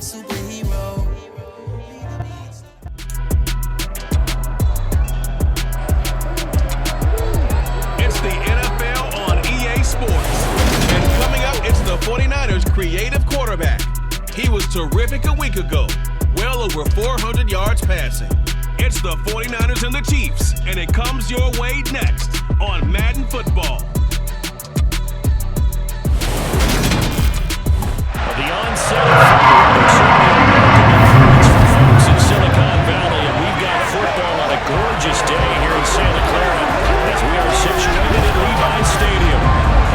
superhero. It's the NFL on EA Sports. And coming up, it's the 49ers creative quarterback. He was terrific a week ago, well over 400 yards passing. It's the 49ers and the Cheifs, and it comes your way next on Madden Football. The onset of for folks in Silicon Valley, and we've got football on a gorgeous day here in Santa Clara as we are situated at Levi Stadium.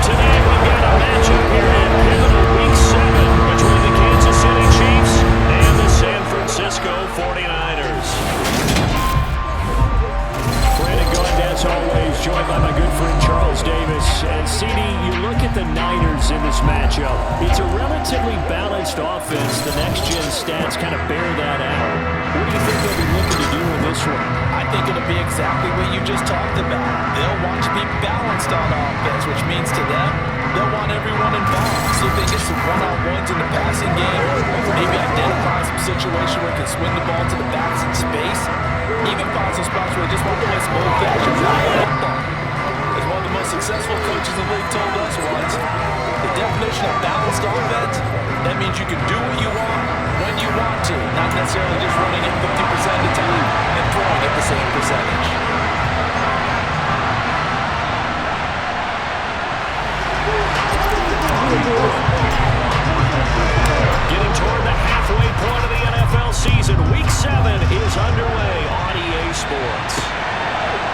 Today we've got a matchup here in pivotal Week 7 between the Kansas City Chiefs and the San Francisco 49ers. Brandon Gaudin, as always, joined by my good friend Charles Davis. And CD, you look at the Niners in this matchup. It's a relatively balanced offense. The next-gen stats kind of bear that out. What do you think they'll be looking to do in this one? I think it'll be exactly what you just talked about. They'll want to be balanced on offense, which means to them, they'll want everyone involved. See if they get some one-on-ones in the passing game, maybe identify some situation where they can swing the ball to the backs in space, even find some spots where they just want to play some old-fashioned football. As one of the most successful coaches in the league told us once, the definition of balanced offense, that means you can do what you want when you want to, not necessarily just running it 50% of the time and throwing at the same percentage. Getting toward the halfway point of the NFL season, Week 7 is underway on EA Sports.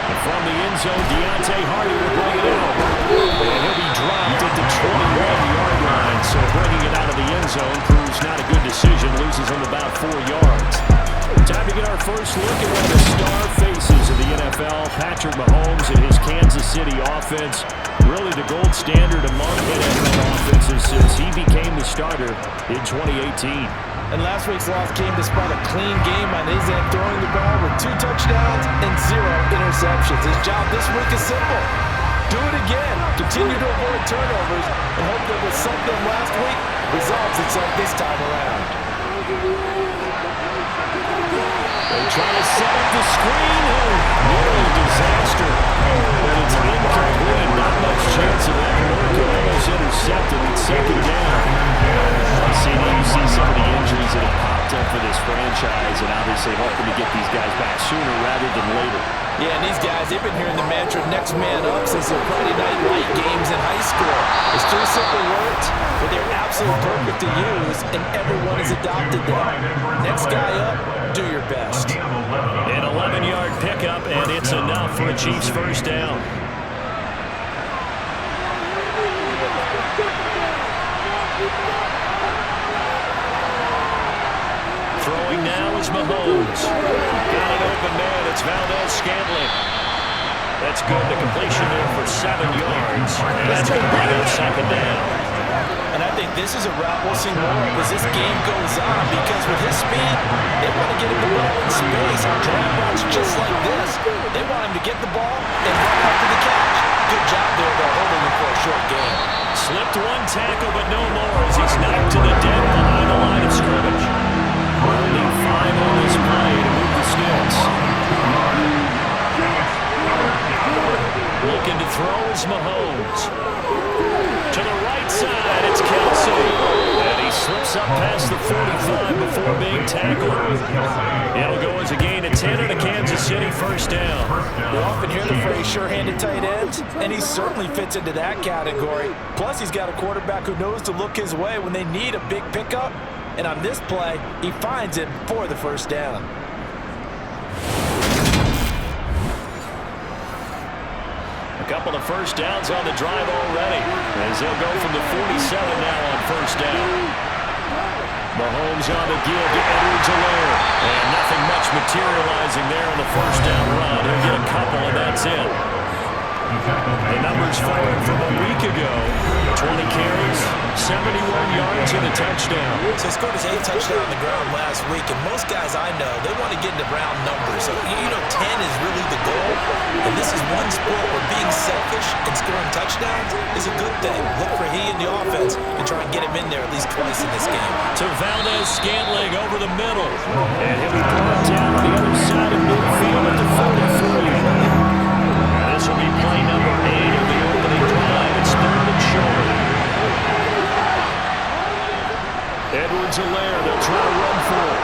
And from the end zone, Deontay Hardy will bring it out. And he'll be dropped at the 21-yard line. So bringing it out of the end zone proves not a good decision. Loses him about 4 yards. Time to get our first look at one of the star faces of the NFL, Patrick Mahomes and his Kansas City offense. Really the gold standard among NFL offenses since he became the starter in 2018. And last week's loss came despite a clean game on his end, throwing the ball with 2 touchdowns and 0 interceptions. His job this week is simple. Do it again. Continue to avoid turnovers and hope that with something last week resolves itself this time around. They try to set up the screen. Nearly disaster. But it's incomplete. Not much chance of that working. Almost intercepted. It's second down. You see some of the injuries that have popped up for this franchise, and obviously hoping to get these guys back sooner rather than later. Yeah, and these guys, they've been hearing the mantra next man up since their Friday night light games in high school. It's 3 simple words, but they're absolutely perfect to use, and everyone has adopted them. Next guy up, do your best. An 11-yard pickup, and it's enough for a Chiefs first down. Throwing now is Mahomes. Got an open man. It's Valdez-Scantling. That's good. The completion there for 7 yards. And that's going to bring up second down. And I think this is a route we'll see more of as this game goes on, because with his speed, they want to get him the ball in space. On drive routes just like this, they want him to get the ball and run after the catch. Good job there, though, holding him for a short game. Slipped one tackle, but no more as he's knocked to the deck behind the line of scrimmage. Only 5 on this play to move the sticks. Looking to throw is Mahomes. To the right side, it's Kelsey. And he slips up past the 45 before being tackled. It'll go as a gain of 10 and a Kansas City first down. We often hear the phrase sure-handed tight ends, and he certainly fits into that category. Plus, he's got a quarterback who knows to look his way when they need a big pickup. And on this play, he finds it for the first down. A couple of first downs on the drive already, as they'll go from the 47 now on first down. Mahomes on the give to Edwards-Helaire, and nothing much materializing there on the first down run. He'll get a couple, and that's it. The numbers forward from a week ago. 20 carries, 71 yards, and a touchdown. So he scored his 8th touchdown on the ground last week, and most guys I know, they want to get into round numbers. So, 10 is really the goal, and this is one sport where being selfish and scoring touchdowns is a good thing. Look for he and the offense and try and get him in there at least twice in this game. To Valdez-Scantling over the middle, and he'll be brought down on the other side of midfield at the 43. This will be play number 8 of the opening drive. It's 3rd and short. Edwards-Helaire, they'll try to run for it.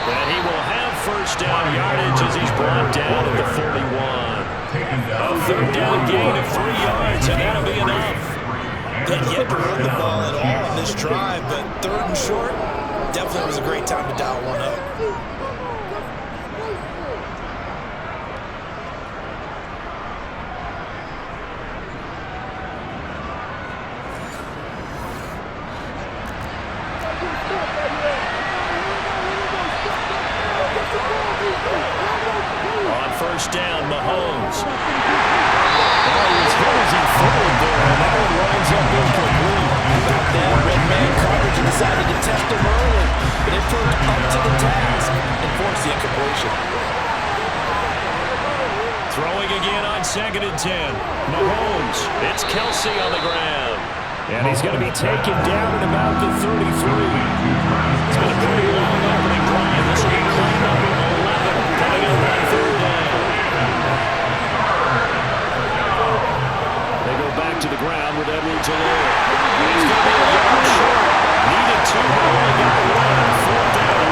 And he will have first down yardage as he's brought down at the 41. A 3rd down gain of 3 yards, and that'll be enough. Didn't yet to run the ball at all on this drive, but 3rd and short, definitely was a great time to dial one up. First down, Mahomes. Now he was hit as he folded there, and that one winds up incomplete. Back then, red man coverage decided to test him early, but it proved up to the task and forced the incompletion. Throwing again on 2nd and 10. Mahomes. It's Kelsey on the ground. And he's going to be taken down at about the 33. It's been a pretty long opening drive. This will be play number 11 coming up on 3rd down. They go back to the ground with Edwards-Helaire. He's going to be a yard short. Needed 2, but only got 1 on 4th down.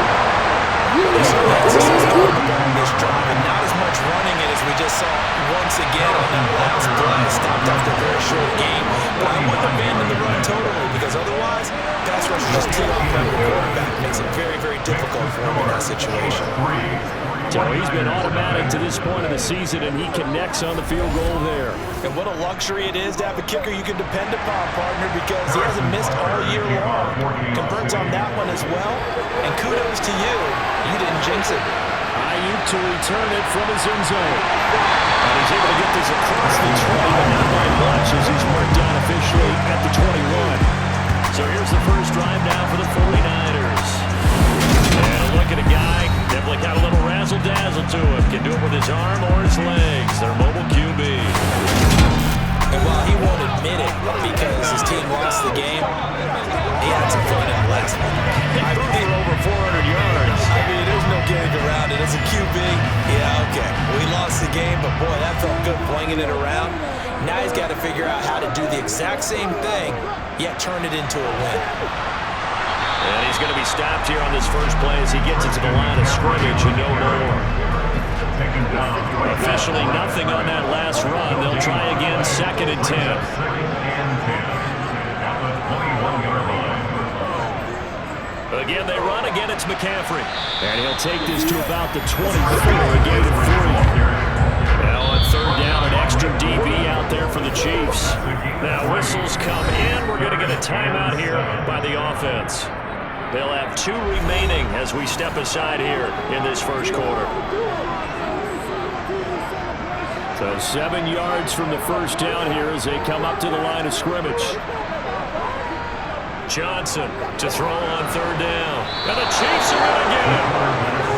They saw that success on this drive, and not as much running it as we just saw once again on that last play. Stopped after a very short game, but I wouldn't abandon the run totally, because otherwise, pass rush is just too off that quarterback. Makes it very, very difficult for him in that situation. So he's been automatic to this point of the season, and he connects on the field goal there. And what a luxury it is to have a kicker you can depend upon, partner, because he hasn't missed all year long. Converts on that one as well, and kudos to you. You didn't jinx it. Ayuk to return it from his end zone. And he's able to get this across the 20, but not by much as he's marked down officially at the 21. So here's the first drive now for the 49ers. And a look at a guy, definitely got a little razzle-dazzle to him. Can do it with his arm or his legs. Their mobile QB. And while he won't admit it because his team lost the game, he had some fun in the last one. I threw over 400 yards. I mean, there's no getting around it. As a QB, yeah, okay. We lost the game, but boy, that felt good flinging it around. Now he's got to figure out how to do the exact same thing, yet turn it into a win. And he's going to be stopped here on this first play as he gets into the line of scrimmage and no more. Officially nothing on that last run. They'll try again, 2nd and 10. Again, they run. Again, it's McCaffrey. And he'll take this to about the 24, a gain of 3. Now on 3rd down, an extra DB out there for the Chiefs. Now whistles come in. We're going to get a timeout here by the offense. They'll have 2 remaining as we step aside here in this first quarter. So 7 yards from the first down here as they come up to the line of scrimmage. Johnson to throw on 3rd down. And the Chiefs are going to get him.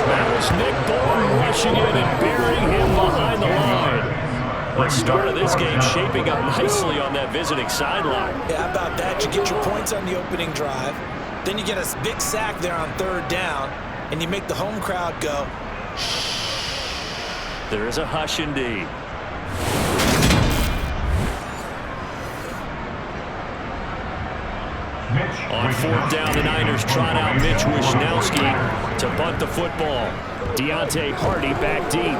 That was Nick Bolton rushing in and burying him behind the line. The start of this game shaping up nicely on that visiting sideline. Yeah, how about that? You get your points on the opening drive. Then you get a big sack there on 3rd down, and you make the home crowd go, shh. There is a hush indeed. On 4th down, the Niners trot out Mitch Wishnowsky to bunt the football. Deontay Hardy back deep.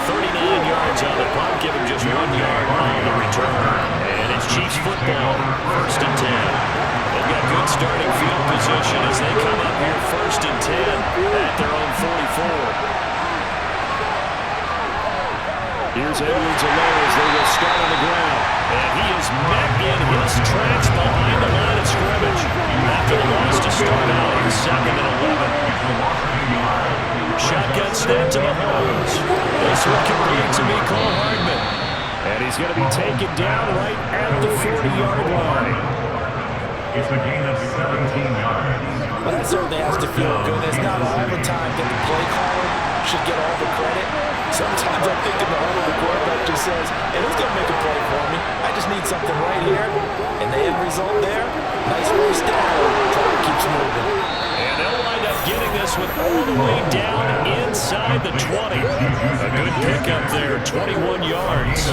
39 yards on the punt, give him just 1 yard on the return. And it's Chiefs football, 1st and 10. They've got good starting field position as they come up here 1st and 10 at their own 44. Here's Edwards-Helaire as they will start on the ground. And he is met in his tracks behind the line of scrimmage after the loss to start out in 2nd and 11. Shotgun snap to Mahomes. This one complete to Mecole Hardman. And he's going to be taken down right at the 40-yard line. It's a gain of 17 yards. Well, that certainly has to feel good. It's not all the time that the play caller should get all the credit. Sometimes I'm thinking the owner of the quarterback just says, hey, who's going to make a play for me? I just need something right here. And the end result there, nice first down. Clock keeps moving. And they'll wind up getting this one all the way down inside the 20. A good pickup there, 21 yards.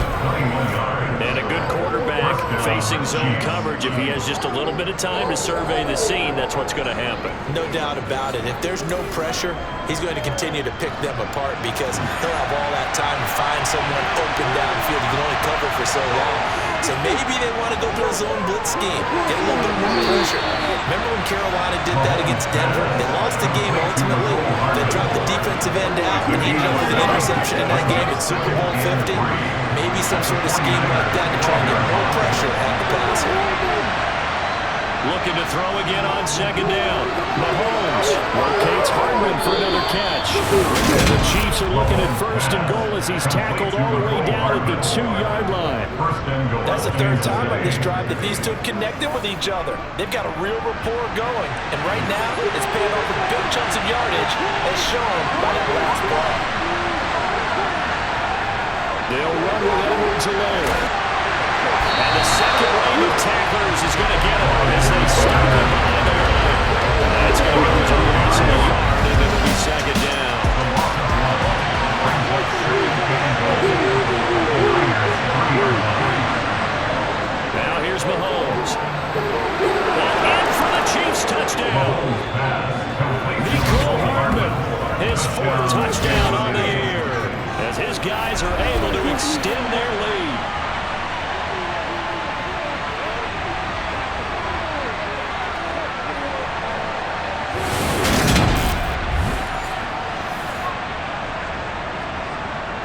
And a good quarterback facing zone coverage. If he has just a little bit of time to survey the scene, that's what's going to happen. No doubt about it. If there's no pressure, he's going to continue to pick them apart because he'll have all that time to find someone open downfield. He can only cover for so long. So maybe they want to go to a zone blitz scheme, get a little bit more pressure. Remember when Carolina did that against Denver? They lost the game ultimately. They dropped the defensive end out and ended up with an interception in that game in Super Bowl 50. Maybe some sort of scheme like that to try and get more pressure at the passer. Looking to throw again on second down. Mahomes locates Hardman for another catch. And the Chiefs are looking at first and goal as he's tackled all the way down at the 2-yard line. That's the third time on this drive that these two have connected with each other. They've got a real rapport going. And right now, it's paying off with big chunks of yardage as shown by that last play. They'll run with Edwards-Helaire. And the second wave of tacklers is going to get him as they stop him behind the line. That's going to go to a loss of a yard, and it'll be second down. Now here's Mahomes. And in for the Chiefs touchdown. Mecole Hardman, his fourth touchdown on the year, as his guys are able to extend their lead.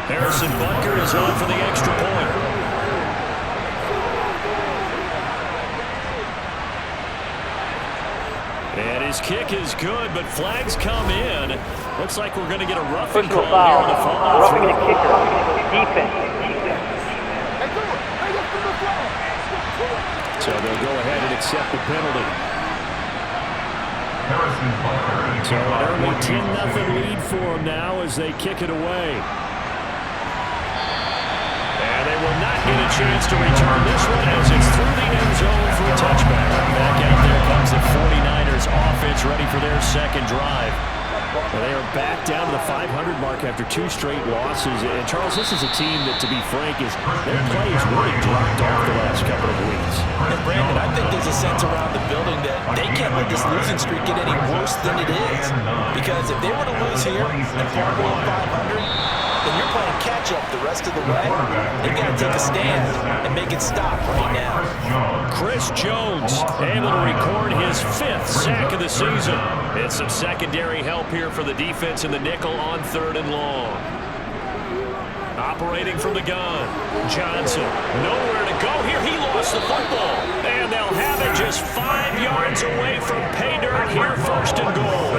Harrison Butker is on for the extra point. And his kick is good, but flags come in. Looks like we're going to get a roughing call here on the follow-through. Roughing the kicker. Defense. So they'll go ahead and accept the penalty. So an early 10-0 lead for them now as they kick it away. And they will not get a chance to return this one as it's through the end zone for a touchback. Back out there comes the 49ers offense ready for their second drive. Well, they are back down to the 500 mark after 2 straight losses. And Charles, this is a team that, to be frank, their play has really dropped off the last couple of weeks. And Brandon, I think there's a sense around the building that they can't let this losing streak get any worse than it is. Because if they were to lose here and fall below 500, then you're playing catch-up the rest of the way. They've got to take a stand and make it stop right now. Chris Jones able to record his 5th sack of the season. It's some secondary help here for the defense in the nickel on 3rd and long. Operating from the gun, Johnson nowhere to go here. He lost the football, and they'll have it just 5 yards away from pay dirt here, 1st and goal.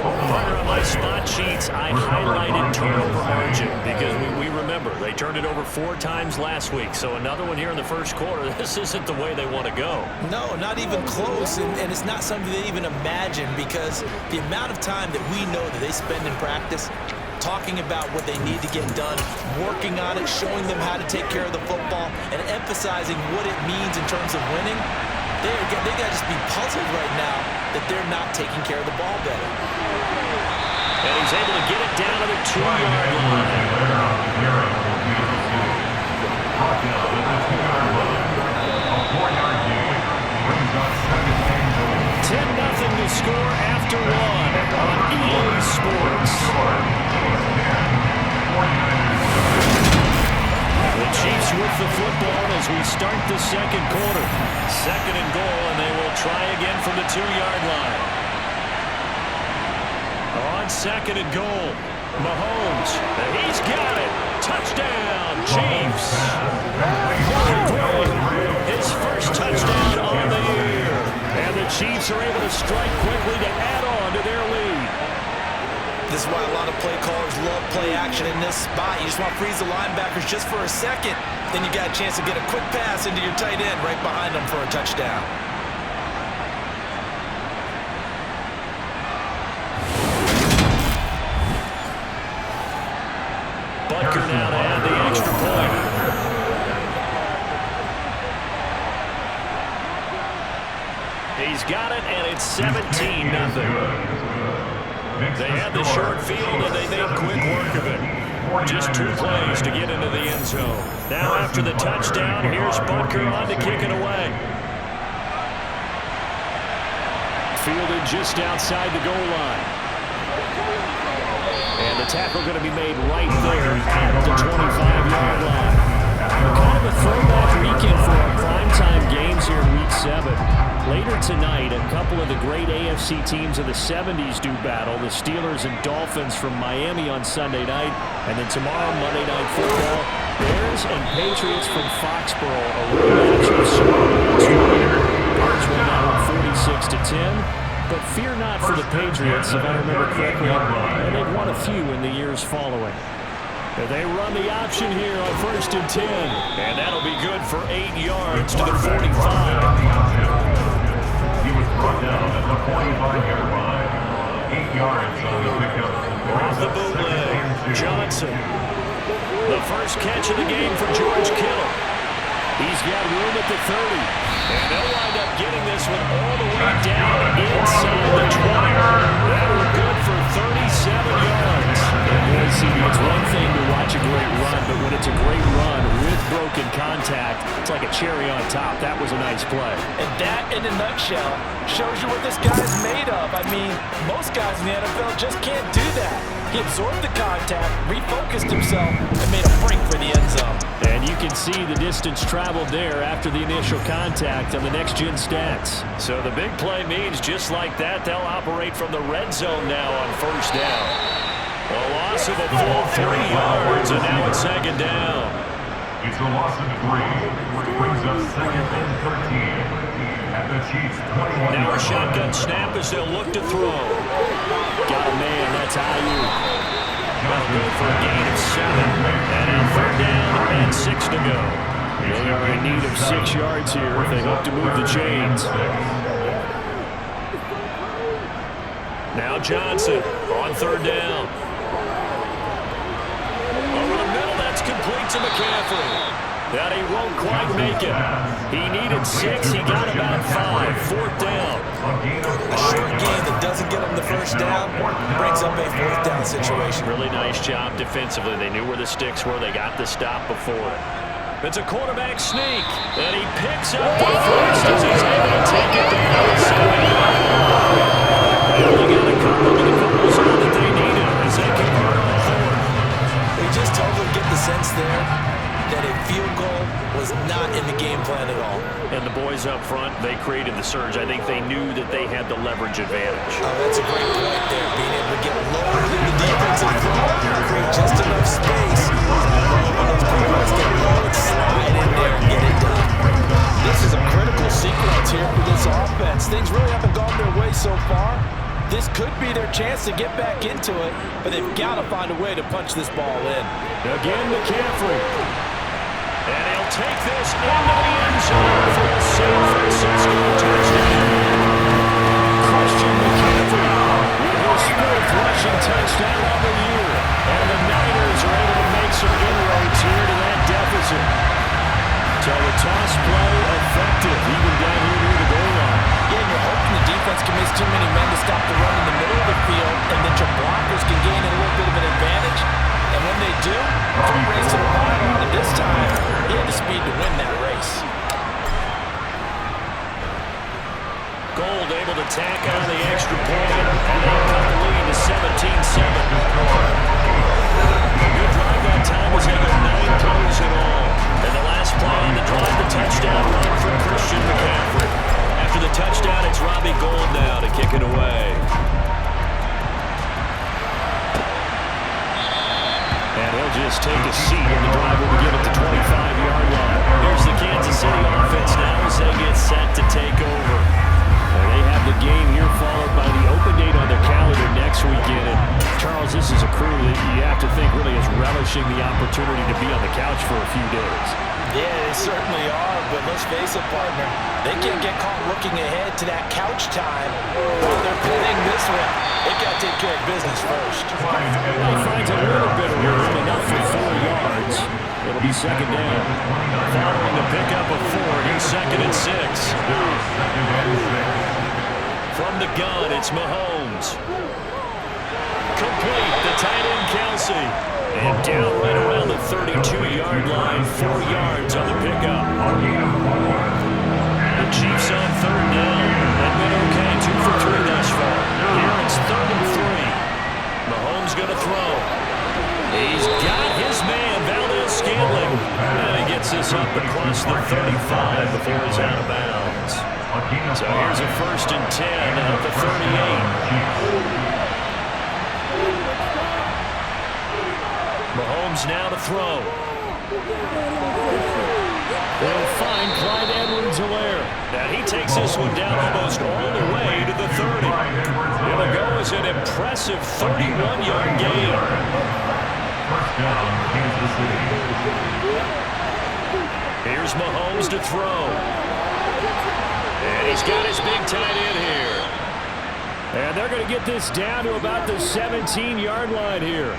Partner, on my spot sheets, I highlighted turnover margin because we remember they turned it over 4 times last week. So another one here in the first quarter. This isn't the way they want to go. No, not even close, and it's not something they even imagine because the amount of time that we know that they spend in practice talking about what they need to get done, working on it, showing them how to take care of the football, and emphasizing what it means in terms of winning. They got to just be puzzled right now that they're not taking care of the ball better. And he's able to get it down to the 2-yard line. 10-0 to score after 1 on EA Sports. The Chiefs with the football as we start the second quarter. 2nd and goal, and they will try again from the 2-yard line. On 2nd and goal, Mahomes, and he's got it. Touchdown, Chiefs. His first touchdown on the year. And the Chiefs are able to strike quickly to add on to their lead. This is why I spot. You just want to freeze the linebackers just for a second. Then you got a chance to get a quick pass into your tight end right behind them for a touchdown. Butker now to add the extra point. He's got it, and it's 17-0. They had the short field, and they made quick work of it. Just 2 plays to get into the end zone. Now after the touchdown, here's Butker on to kick it away. Fielded just outside the goal line. And the tackle going to be made right there at the 25-yard line. Kind of a throwback weekend for our primetime games here in Week 7. Later tonight, a couple of the great AFC teams of the 70s do battle. The Steelers and Dolphins from Miami on Sunday night. And then tomorrow, Monday Night Football, Bears and Patriots from Foxborough. A rematch of Super Bowl II. Bears win that one 46-10. But fear not for the Patriots, if I remember correctly. And they've won a few in the years following. They run the option here on 1st and 10. And that'll be good for 8 yards to the 45. He was brought down at the 45-yard line. 8 yards on the pickup. Off the bootleg, Johnson. The first catch of the game for George Kittle. He's got room at the 30. And they'll wind up getting this one all the way down inside the 20. That'll be good for 37 yards. And see, it's one thing to watch a great run, but when it's a great run with broken contact, it's like a cherry on top. That was a nice play. And that, in a nutshell, shows you what this guy's made of. I mean, most guys in the NFL just can't do that. He absorbed the contact, refocused himself, and made a break for the end zone. And you can see the distance traveled there after the initial contact on the next-gen stats. So the big play means just like that, they'll operate from the red zone now on 1st down. A loss of a full 3 yards, and now it's 2nd down. It's a loss of 3, which brings us 2nd and 13 at the Cheifs 21. Now a shotgun snap as they'll look to throw. Got a man, that's Ayuk. That'll go for a gain of 7. And now 3rd down and 6 to go. They are in need of 6 yards here if they hope to move the chains. Now Johnson on 3rd down. Over the middle, that's complete to McCaffrey. That he won't quite make it. He needed 6, he got about 5. 4th down. A short game that doesn't get him the 1st down brings up a 4th down situation. Really nice job defensively. They knew where the sticks were. They got the stop before. It's a quarterback sneak, and he picks up the first as he's able to take it down. They only got a couple of the goals all that they needed as they convert on 4th. We just totally get the sense there that a field goal was not in the game plan at all. And the boys up front, they created the surge. I think they knew that they had the leverage advantage. Oh, that's a great point there, being able to get lower in the defensive zone, create just enough space. When those quarterbacks get low and slide in there and get it done. This is a critical sequence here for this offense. Things really haven't gone their way so far. This could be their chance to get back into it, but they've got to find a way to punch this ball in. Again, McCaffrey. And he'll take this into the end zone for a San Francisco touchdown. Christian McCaffrey with his 4th rushing touchdown of the year. And the Niners are able to make some inroads here to that deficit. So the toss play effective, even down here near the goal line. Yeah, and you're hoping the defense can miss too many men to stop the run in the middle of the field, and that your blockers can gain a little bit of an advantage. And when they do, free race to the bottom. And this time, he had the speed to win that race. Gold able to tack on the extra point, and they'll cut the lead to 17-7. Good drive that time as they go 9 plays in all. And the last play on the drive, the touchdown run from Christian McCaffrey. After the touchdown, it's Robbie Gould now to kick it away. And he'll just take a seat, and the drive will begin at the 25-yard line. Here's the Kansas City offense now as they get set to take over. And they have the game here followed by the open date on their calendar next weekend. And Charles, Charles, this is a crew that you have to think really is relishing the opportunity to be on the couch for a few days. Yeah, they certainly are, but let's face it, partner. They can't get caught looking ahead to that couch time while they're playing this one. They got to take care of business first. He finds a little bit of room, enough for 4 yards. It'll be second down. Following the pickup of 4, he's second and 6. From the gun, it's Mahomes. Complete, the tight end Kelsey. And down right around the 32-yard line, 4 yards on the pickup. The Chiefs on third down. They've been okay, 2 for 3 thus far. Here it's 3rd and 3. Mahomes going to throw. He's got his man, Valdez-Scantling. And he gets this up across the 35 before he's out of bounds. So here's a 1st and 10 at the 38. Mahomes now to throw. They'll find Clyde Edwards-Helaire. And he takes this one down almost all the way to the 30. It'll go as an impressive 31-yard gain. First down, Kansas City. Here's Mahomes to throw. And he's got his big tight end here. And they're going to get this down to about the 17-yard line here.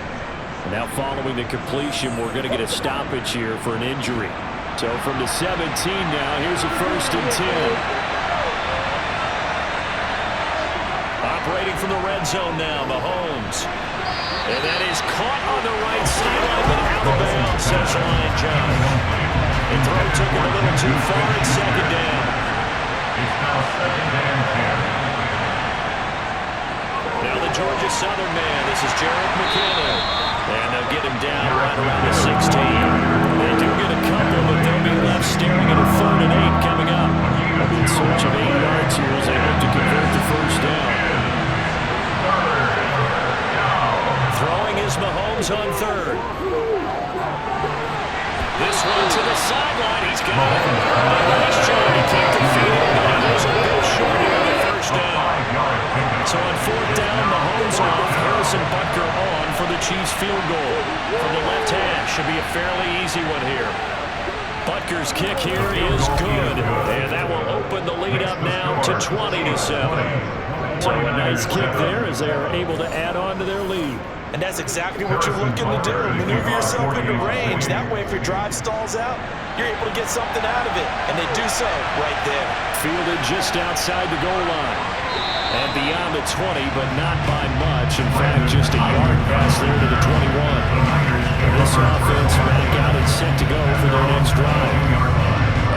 Now following the completion, we're going to get a stoppage here for an injury. So from the 17 now, here's a 1st and 10. Operating from the red zone now, Mahomes. And that is caught on the right sideline, but out of bounds, says the line judge. The throw took it a little too far, and second down. It's now second and 10. Now the Georgia Southern man, this is Jared McKinnon. And they'll get him down right around the 16. They do get a couple, but they'll be left staring at a 3rd and 8 coming up. In search of 8 yards here as they hope to convert the 1st down. Throwing is Mahomes on 3rd. This one to the sideline. He's got it. Nice job to keep the field, but he was a bit short here on the 1st down. So on 4th down, Mahomes off, Harrison Butker on for the Chiefs field goal. From the left hash, should be a fairly easy one here. Butker's kick here is good, and that will open the lead up now to 20-7. So a nice kick there as they are able to add on to their lead. And that's exactly what you're looking to do. Maneuver yourself into range. That way, if your drive stalls out, you're able to get something out of it. And they do so right there. Fielded just outside the goal line. And beyond the 20, but not by much. In fact, just a yard pass there to the 21. This offense back out and set to go for their next drive.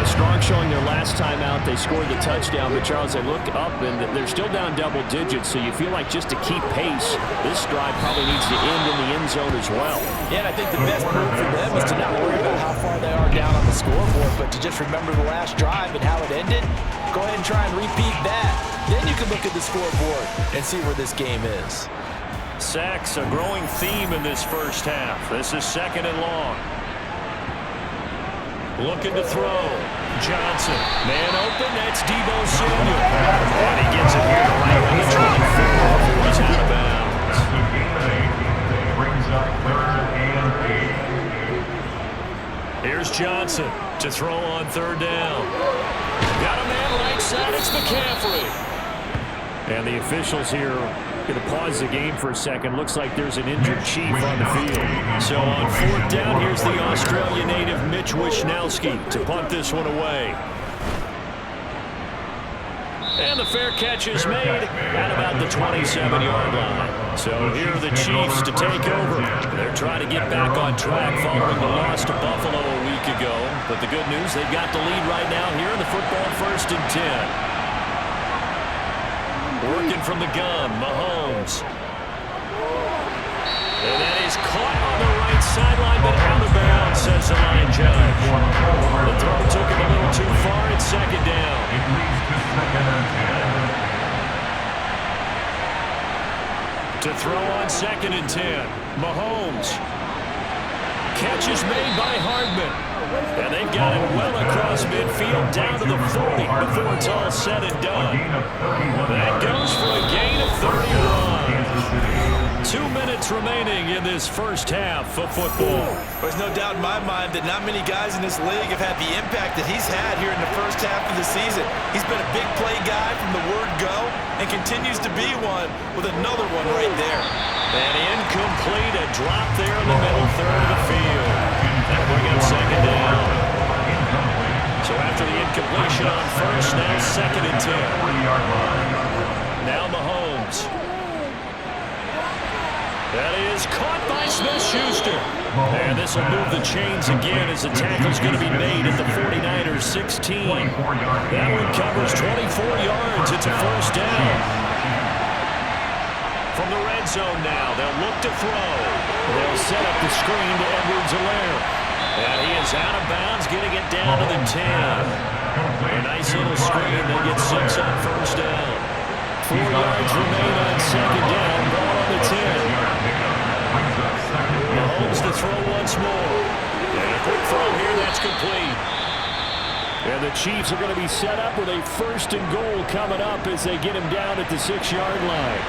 Strong showing their last time out. They scored the touchdown, but Charles, they look up and they're still down double digits, so you feel like just to keep pace, this drive probably needs to end in the end zone as well. Yeah, and I think the best move for them is to not worry about how far they are down on the scoreboard, but to just remember the last drive and how it ended. Go ahead and try and repeat that. Then you can look at the scoreboard and see where this game is. Sacks, a growing theme in this first half. This is 2nd and long. Looking to throw. Johnson. Man open. That's Deebo Samuel. And he gets it here to right on the 24 before he's out of bounds. Brings up 3rd and 8. Here's Johnson to throw on 3rd down. Got a man right side. It's McCaffrey. And the officials here going to pause the game for a second. Looks like there's an injured Chief on the field. So on 4th down, here's the Australia native Mitch Wishnowsky to punt this one away. And the fair catch is made at about the 27-yard line. So here are the Chiefs to take over. They're trying to get back on track following the loss to Buffalo a week ago. But the good news, they've got the lead right now here in the football 1st and 10. Working from the gun, Mahomes. And that is caught on the right sideline, but out of bounds, says the line judge. The throw took him a little too far. It's 2nd down. It leads to 2nd and 10. To throw on 2nd and 10, Mahomes. Catch is made by Hardman. And they've got it well across midfield down to the 40 before it's all said and done. That goes for a gain of 31. 2 minutes remaining in this first half of football. There's no doubt in my mind that not many guys in this league have had the impact that he's had here in the first half of the season. He's been a big play guy from the word go and continues to be one with another one right there. And incomplete, a drop there in the middle third of the field. That'll bring up second down. So after the incompletion on first, now second and 10. Now Mahomes. That is caught by Smith-Schuster. And this will move the chains again as the tackle's going to be made at the 49ers 16. That one covers 24 yards. It's a first down. From the red zone now, they'll look to throw. They'll set up the screen to Edwards-Helaire. And he is out of bounds, getting it down to the 10. A nice little screen. They get 6 on first down. 4 yards remain on second down. Ball on the 10. Mahomes to throw once more. And a quick throw here, that's complete. And the Chiefs are going to be set up with a first and goal coming up as they get him down at the 6-yard line.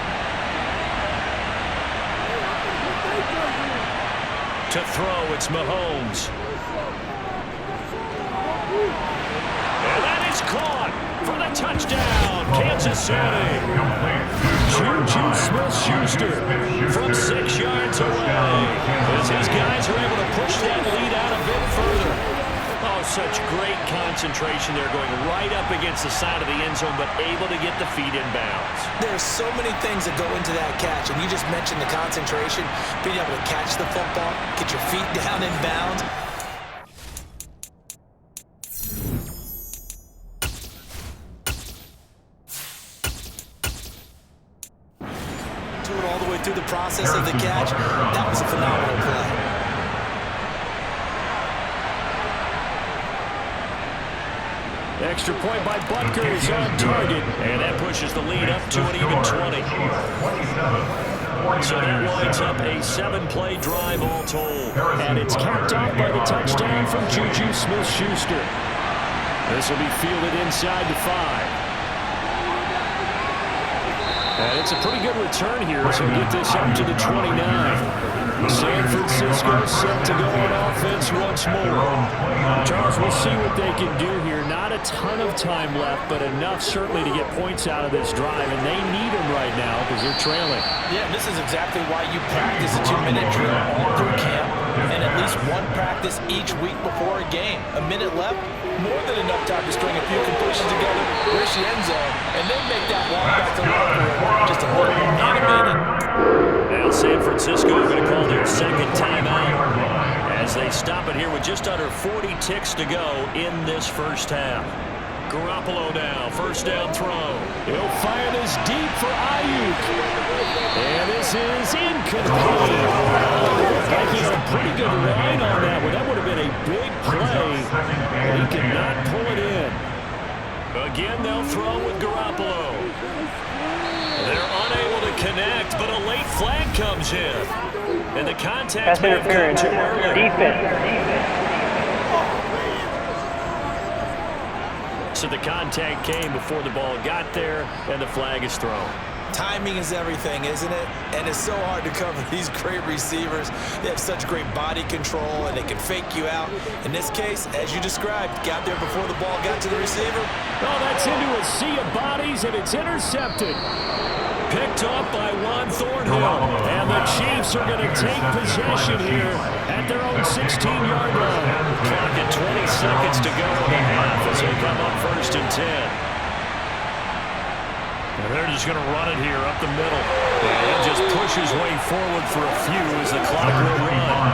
To throw, it's Mahomes. And that is caught for the touchdown, Kansas City. Juju Smith-Schuster from 6 yards away. As his guys are able to push that lead out a bit further. Oh, such great concentration there, going right up against the side of the end zone, but able to get the feet in bounds. There's so many things that go into that catch, and you just mentioned the concentration, being able to catch the football, get your feet down in bounds. Do it all the way through the process of the catch. That was a phenomenal play. Extra point by Butker is on target, and that pushes the lead up to an even 20. So that winds up a 7-play drive all told. And it's capped off by the touchdown from Juju Smith-Schuster. This will be fielded inside the 5. And it's a pretty good return here as we get this up to the 29. San Francisco set to go on offense once more. Charles, we'll see what they can do here. Not a ton of time left, but enough certainly to get points out of this drive, and they need them right now because they're trailing. Yeah, this is exactly why you practice a 2-minute drill all through camp and at least one practice each week before a game. A minute left, more than enough time to string a few completions together, reach the end zone, and then make that walk back to the locker room just a little more animated. Now San Francisco is going to call their second timeout as they stop it here with just under 40 ticks to go in this first half. Garoppolo now, first down throw. He'll fire this deep for Ayuk. And this is incomplete. Like he had a pretty good line on that one. That would have been a big play, but he cannot pull it in. Again, they'll throw with Garoppolo. They're unable to connect, but a late flag comes in. And the contact may have come too early. Defense. So the contact came before the ball got there, and the flag is thrown. Timing is everything, isn't it? And it's so hard to cover these great receivers. They have such great body control, and they can fake you out. In this case, as you described, got there before the ball got to the receiver. Oh, that's into a sea of bodies, and it's intercepted. Picked up by Juan Thornhill. And the Chiefs are going to take possession here at their own 16-yard line. Clock at 20 seconds to go in the half as they come up first and 10. And they're just going to run it here up the middle. And he'll just push his way forward for a few as the clock will run.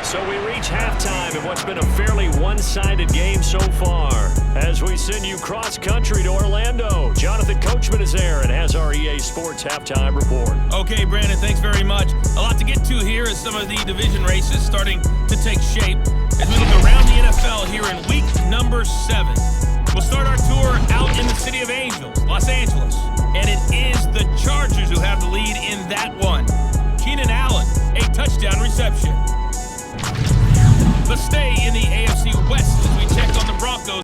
So we reach halftime in what's been a fairly one-sided game so far. As we send you cross-country to Orlando, Jonathan Coachman is there and has our EA Sports halftime report. Okay, Brandon, thanks very much. A lot to get to here as some of the division races starting to take shape as we look around the NFL here in week number 7. We'll start our tour out in the City of Angels, Los Angeles. And it is the Chargers who have the lead in that one. Keenan Allen, a touchdown reception. Let's stay in the AFC West as we check on the Broncos.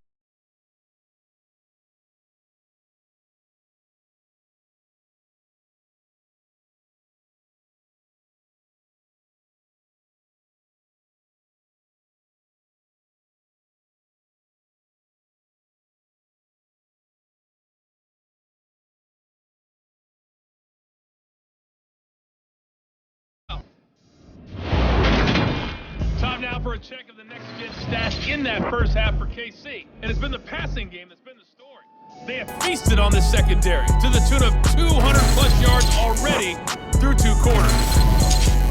for a check of the next gen stats in that first half for KC. And it's been the passing game that's been the story. They have feasted on this secondary to the tune of 200-plus yards already through 2 quarters.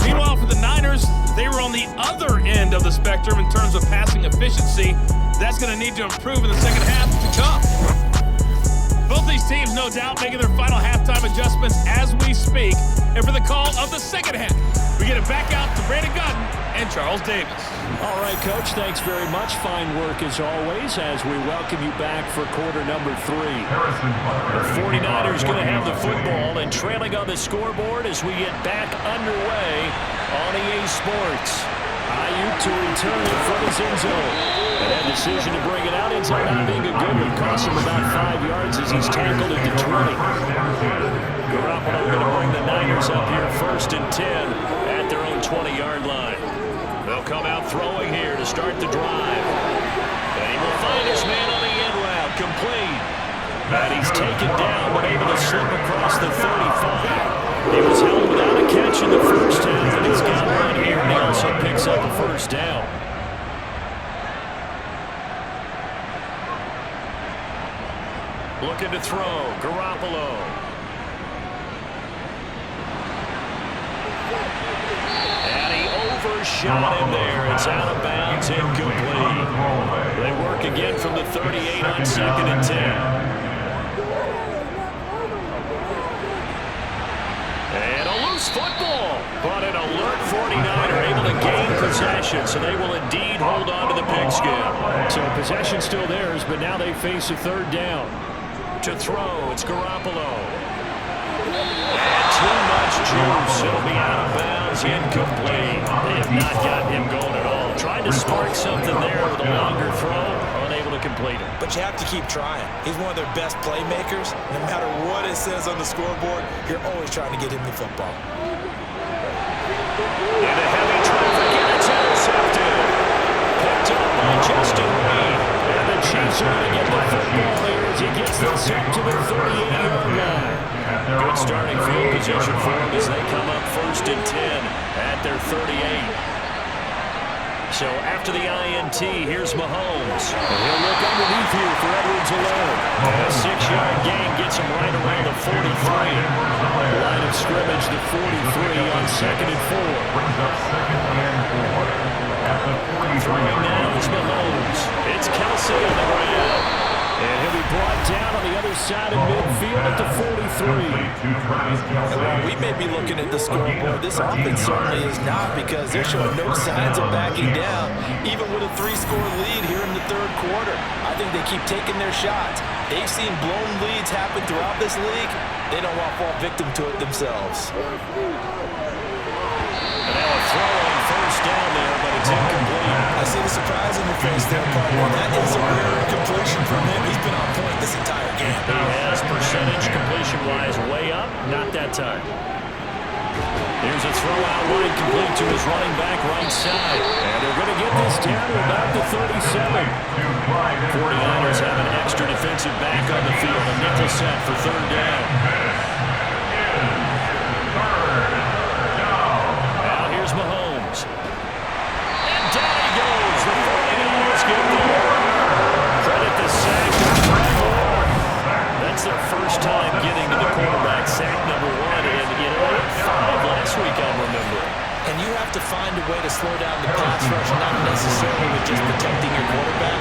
Meanwhile, for the Niners, they were on the other end of the spectrum in terms of passing efficiency. That's going to need to improve in the second half to come. Both these teams, no doubt, making their final halftime adjustments as we speak. And for the call of the second half, we get it back out to Brandon Gutton and Charles Davis. All right, Coach, thanks very much. Fine work as always as we welcome you back for quarter number 3. The 49ers going to have the football and trailing on the scoreboard as we get back underway on EA Sports. Ayuk to return it from his end zone. And that decision to bring it out ends up not being a good one. Cost him about 5 yards as he's tackled at the 20. Garoppolo going to bring the Niners up here 1st and 10 at their own 20-yard line. They'll come out throwing here to start the drive. And he will find his man on the end route, complete. And he's taken down, but able to slip across the 35. He was held without a catch in the first half, and he's got one here, and he also picks up a first down. Looking to throw, Garoppolo. And he overshot him there. It's out of bounds, incomplete. They work again from the 38 on 2nd and 10. And a loose football, but an alert 49er able to gain possession, so they will indeed hold on to the pigskin. So possession still theirs, but now they face a 3rd down. To throw, it's Garoppolo. And too much juice. It'll be out of bounds, incomplete. They have not gotten him going at all. Tried to spark something there with a longer throw, unable to complete it. But you have to keep trying. He's one of their best playmakers. No matter what it says on the scoreboard, you're always trying to get him the football. And a heavy traffic, and it's intercepted. Picked up by Justin Reed. And the Chiefs are going to get the football here as he gets this up to the 38-yard line. Good starting field position for him as they come up 1st and 10 at their 38. So after the INT, here's Mahomes. And he'll look underneath here for Edwards alone. And a 6-yard gain gets him right around the 43. Line of scrimmage, the 43 on 2nd and 4. Brings up 2nd and 4. Throwing now is Mahomes. It's Kelsey on the ground. And he'll be brought down on the other side of midfield at the 43. Well, we may be looking at the scoreboard. This offense certainly is not, because they're showing no signs of backing down, even with a 3-score lead here in the 3rd quarter. I think they keep taking their shots. They've seen blown leads happen throughout this league. They don't want to fall victim to it themselves. And now a throw on 1st down there, but it's incomplete. I see the surprise in your face there, partner. That is a rare completion from him. He's been on point this entire game. He has percentage completion-wise way up, not that time. Here's a throw out wide, complete to his running back right side. And they're going to get this down to about the 37. 49ers have an extra defensive back on the field. A nickel set for 3rd down. Now here's Mahomes. And down he goes. The 49ers get there. Credit the sack to Fred Moore. That's their first time getting to the quarterback, sack number 1. And, you know, 5 last week, I'll remember. And you have to find a way to slow down the pass rush, not necessarily with just protecting your quarterback,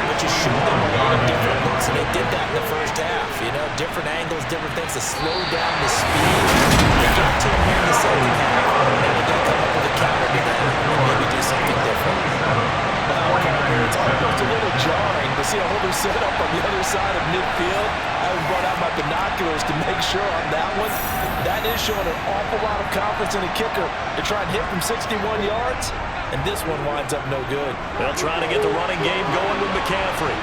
but you show them a lot of different looks, and they did that in the first half. You know, different angles, different things to slow down the speed. They got to him here in the second half, and they're going to come up with a counter to that and maybe do something different. It's almost a little jarring to see a holder set up on the other side of midfield. I brought out my binoculars to make sure on that one. That is showing an awful lot of confidence in a kicker to try and hit from 61 yards, and this one winds up no good. They'll try to get the running game going with McCaffrey.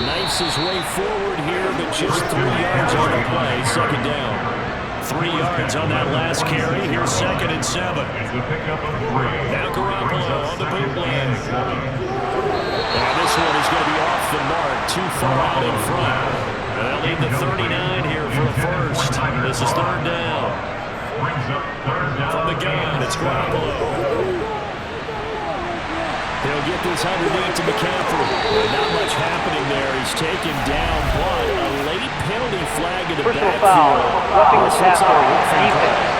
Knifes his way forward here, but just 3 yards on the play, 2nd down. 3 yards on that last carry. Here's 2nd and 7. Now Garoppolo on the bootleg. And this one is going to be off the mark, too far out in front. They'll need the 39 here for a first. This is 3rd down. From the gun, it's Garoppolo. He'll get this underneath to McCaffrey. Not much happening there. He's taken down, but a late penalty flag in the Personal backfield. foul. Roughing the passer. Defense.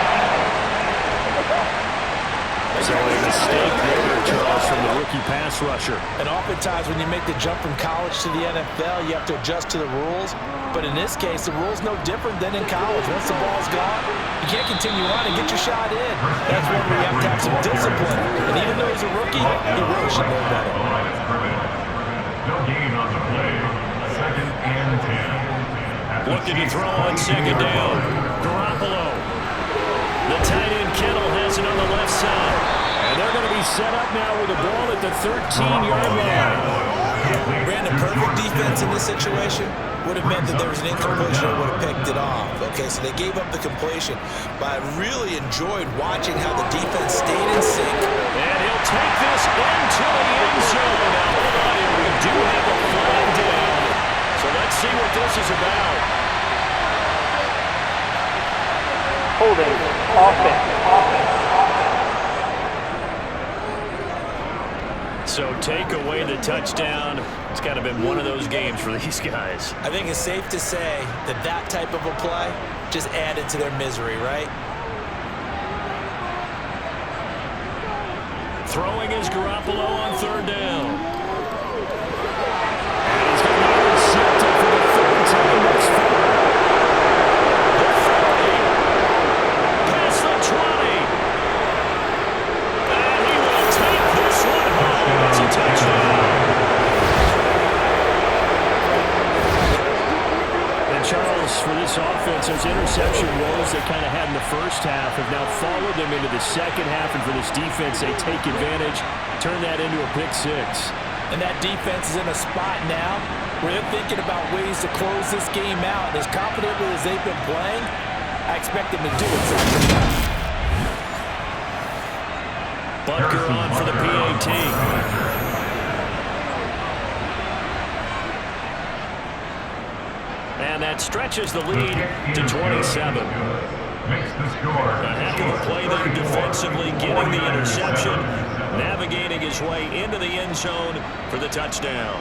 So a mistake there, Charles, from the rookie pass rusher. And oftentimes when you make the jump from college to the NFL, you have to adjust to the rules. But in this case, the rule's no different than in college. Once the ball's gone, you can't continue on and get your shot in. That's when we have to have some discipline. And even though he's a rookie, he really should know better. No gain on the play. 2nd and 10. Looking to throw on 2nd down. Garoppolo. The tight end Kittle has it on the left side. And they're going to be set up now with the ball at the 13-yard line. Brandon, perfect defense in this situation would have meant that there was an incompletion and would have picked it off. Okay, so they gave up the completion. But I really enjoyed watching how the defense stayed in sync. And he'll take this into the end zone. Now, we do have a flag down. So let's see what this is about. Holding. Offense. So take away the touchdown. It's kind of been one of those games for these guys. I think it's safe to say that that type of a play just added to their misery, right? Throwing is Garoppolo on 3rd down. And he's going to be intercepted for the 3rd time this fall. Past the 20. And he will take this one home. That's a touchdown. And Charles, for this offense, those interception woes they kind of had in the first half have now followed them into the second half. And for this defense, they take advantage, turn that into a pick 6. And that defense is in a spot now where they're thinking about ways to close this game out. And as confidently as they've been playing, I expect them to do exactly that. Butker on for the PAT. And that stretches the lead to 27. A heck of a play there defensively, getting the interception, navigating his way into the end zone for the touchdown.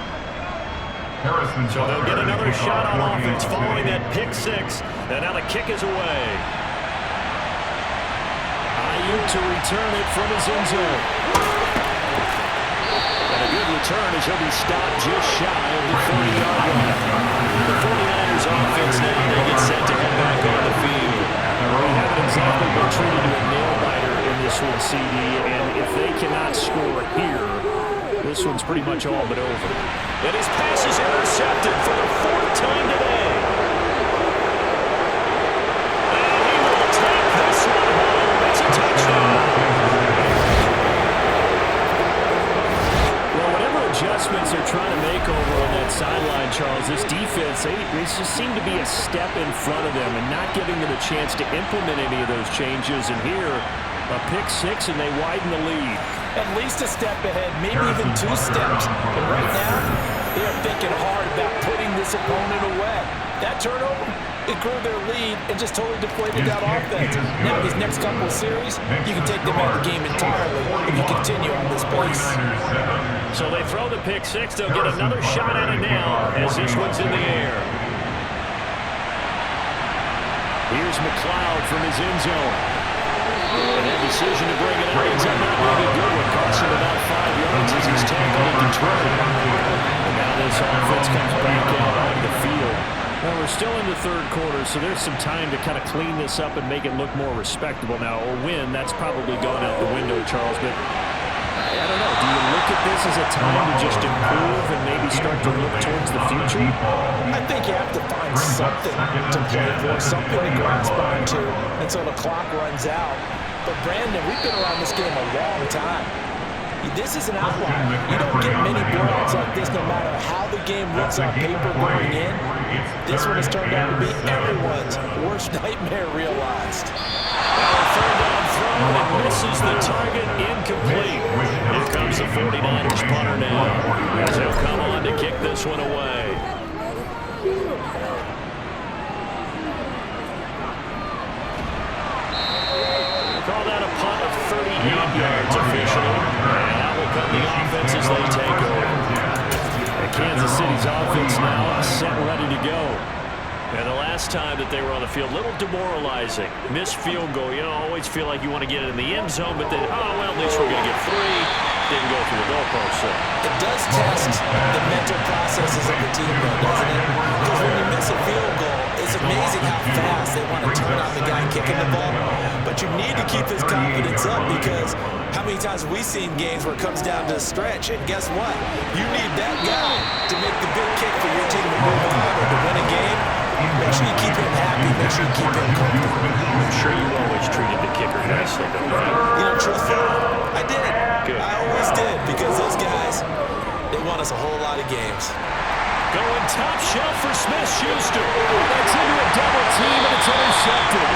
So they'll get another shot on offense following that pick 6. And now the kick is away. Ayuk to return it from his end zone. And a good return as he'll be stopped just shy of the 40-yard line. The 49ers offense now, they get set to head back on the field. We haven't exactly been treated to a nail-biter in this one, CD, and if they cannot score here, this one's pretty much all but over. And his pass is intercepted for the 4th time today. And he will take this one home. It's a touchdown. Well, whatever adjustments they're trying to make over on that sideline, Charles, this defense, they just seem to be a step in front of them and not giving them a chance to implement any of those changes. And here, a pick 6, and they widen the lead. At least a step ahead, maybe even 2 steps. But right now, they are thinking hard about putting this opponent away. That turnover, it grew their lead and just totally deflated that offense. Now, these next couple of series, you can take them out of the game entirely if you continue on this pace. So they throw the pick 6. They'll get another shot at it now as this one's in the air. Here's McLeod from his end zone. And that decision to bring it out ends up not being a good one. Costs him about 5 yards as he's tackled in Detroit. And now this offense comes back out onto the field. Well, we're still in the 3rd quarter, so there's some time to kind of clean this up and make it look more respectable now. A win, that's probably gone out the window, Charles. But I don't know. Do you look at this as a time to just improve and maybe start to look towards the future? I think you have to find something to play for, something to grasp onto until the clock runs out. But Brandon, we've been around this game a long time. This is an outlier. You don't get many blowouts like this no matter how the game looks on paper going in. This one has turned out to be everyone's worst nightmare realized. Third down throw and misses the target, incomplete. Here comes the 49ers punter now as they'll come on to kick this one away. Call that a punt of 38 yards officially. And out will come the offensive 49ers offense now set and ready to go. And the last time that they were on the field, a little demoralizing. Missed field goal. You know, always feel like you want to get it in the end zone, but then, oh, well, at least we're going to get 3. Didn't go through the goalpost. So. It does test the mental processes of the team, though, doesn't it? Because when you miss a field goal, it's amazing how fast they want to turn on the guy kicking the ball. But you need to keep his confidence up, because how many times have we seen games where it comes down to a stretch, and guess what? You need that guy to make the big kick for your team to move on or to win a game. Make sure you keep him happy. Make sure you keep him comfortable. I'm sure you always treated the kicker nicely, don't you? You know, truthfully, I did. Good. I always did, because those guys, they won us a whole lot of games. Going top shelf for Smith-Schuster. That's into a double team, and it's intercepted.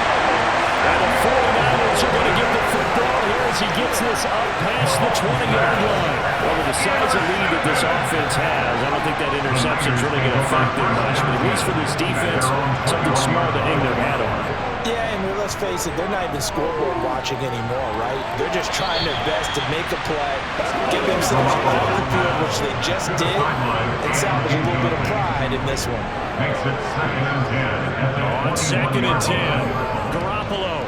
And the 49ers are going to get the football here as he gets this up past the 20-yard line. Well, with the size of lead that this offense has, I don't think that interception's really going to affect them much. But at least for this defense, something small to hang their hat on. Yeah, and let's face it, they're not even scoreboard watching anymore, right? They're just trying their best to make a play, get themselves off the field, which they just did, and salvage a little bit of pride in this one. Makes it 2nd and 10. On 2nd and 10, Garoppolo.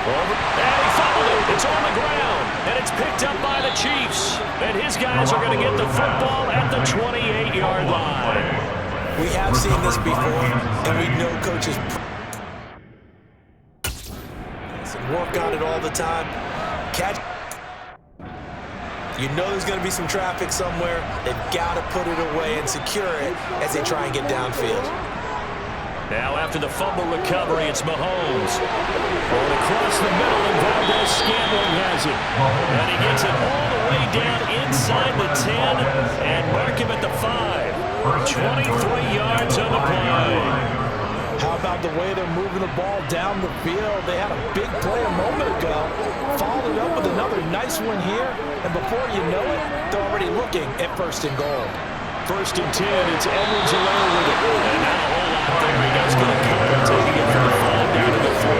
Over, and he fumbled it. It's on the ground, and it's picked up by the Chiefs. And his guys are going to get the football at the 28-yard line. We have seen this before, and we know coaches work on it all the time. Catch. You know there's going to be some traffic somewhere. They've got to put it away and secure it as they try and get downfield. Now after the fumble recovery, it's Mahomes. Going across the middle, and Valdez-Scantling has it. And he gets it all the way down inside the 10 and mark him at the 5. 23 yards on the play. How about the way they're moving the ball down the field? They had a big play a moment ago, followed it up with another nice one here, and before you know it, they're already looking at 1st and goal. 1st and 10, it's Edwards-Helaire with it. And not a whole lot there. He does get a couple, taking it from the 5 down to the 3.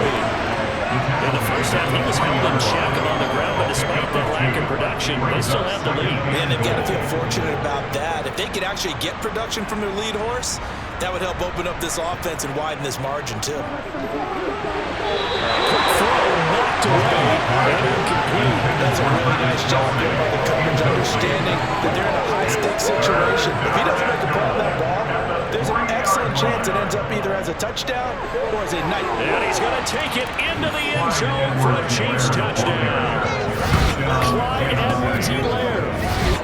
In the first half, he was held in check on the ground, but despite that lack of production, they still have the lead. And they've got to feel fortunate about that. If they could actually get production from their lead horse, that would help open up this offense and widen this margin, too. Quick throw, knocked away, and incomplete. That's a really nice job here by the coverage, understanding that they're in a high-stakes situation. If he doesn't make a play on that ball, there's an excellent chance it ends up either as a touchdown or as a night. And he's going to take it into the end zone for a Chiefs touchdown. Clyde Edwards-Helaire,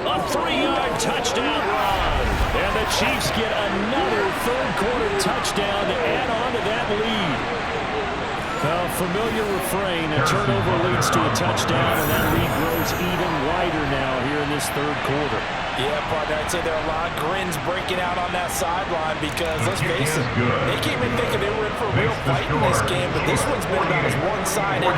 a 3-yard touchdown run. And the Chiefs get another third-quarter touchdown to add on to that lead. A familiar refrain, a turnover leads to a touchdown, and that lead grows even wider now here in this third quarter. Yeah, partner, I'd say there are a lot of grins breaking out on that sideline because, let's face it, they came in thinking they were in for a real fight in this game, but this one's been about as one-sided.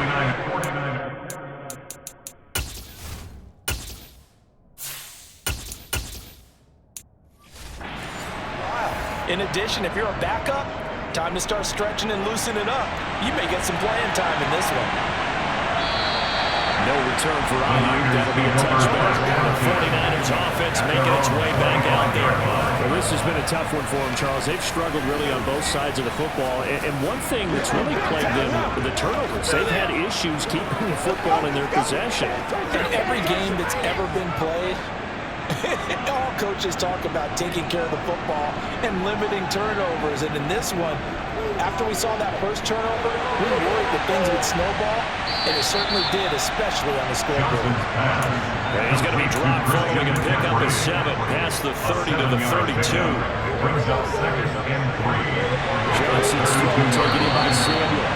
In addition, if you're a backup, time to start stretching and loosening up. You may get some playing time in this one. No return for Ayuk. That'll be a touchback. The 49ers offense making its way back out there. Well, this has been a tough one for them, Charles. They've struggled really on both sides of the football. And one thing that's really plagued them, the turnovers. They've had issues keeping the football in their possession. In every game that's ever been played, all coaches talk about taking care of the football and limiting turnovers. And in this one, after we saw that first turnover, we were worried that things would snowball, and it certainly did, especially on the scoreboard. And he's going to be dropped following a pickup of 7 past the 30 to the 32. Brings up 2nd and 3. Johnson's throw taken in by Samuel.